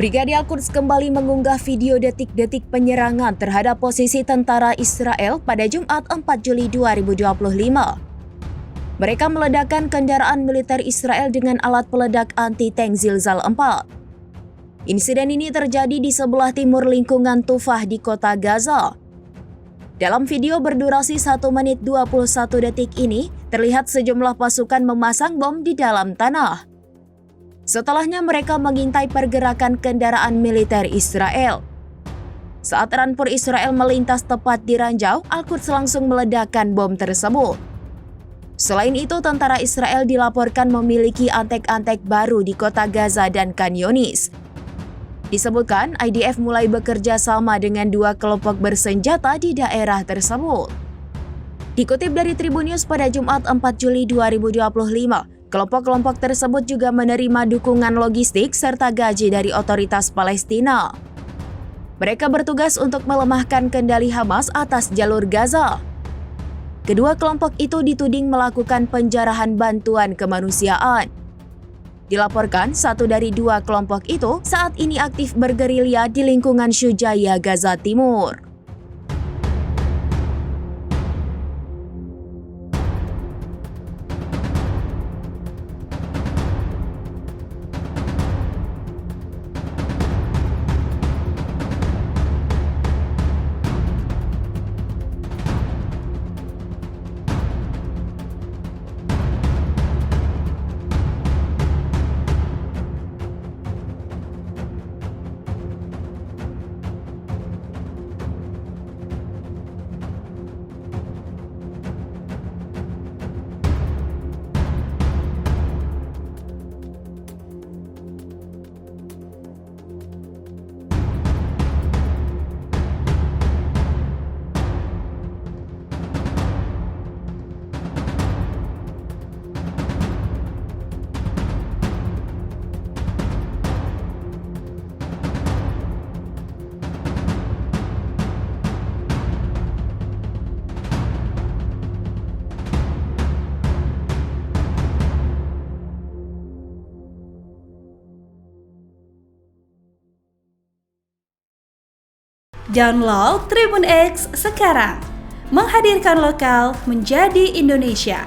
Brigade Al-Quds kembali mengunggah video detik-detik penyerangan terhadap posisi tentara Israel pada Jumat 4 Juli 2025. Mereka meledakkan kendaraan militer Israel dengan alat peledak anti-tank Zilzal 4. Insiden ini terjadi di sebelah timur lingkungan Tufah di kota Gaza. Dalam video berdurasi 1 menit 21 detik ini, terlihat sejumlah pasukan memasang bom di dalam tanah. Setelahnya mereka mengintai pergerakan kendaraan militer Israel. Saat rampur Israel melintas tepat di ranjau, Al-Quds langsung meledakkan bom tersebut. Selain itu, tentara Israel dilaporkan memiliki antek-antek baru di kota Gaza dan Khan Younis. Disebutkan, IDF mulai bekerja sama dengan dua kelompok bersenjata di daerah tersebut. Dikutip dari Tribun News pada Jumat 4 Juli 2025, kelompok-kelompok tersebut juga menerima dukungan logistik serta gaji dari otoritas Palestina. Mereka bertugas untuk melemahkan kendali Hamas atas jalur Gaza. Kedua kelompok itu dituding melakukan penjarahan bantuan kemanusiaan. Dilaporkan satu dari dua kelompok itu saat ini aktif bergerilya di lingkungan Syujaya, Gaza Timur. Download Tribun X sekarang, menghadirkan lokal menjadi Indonesia.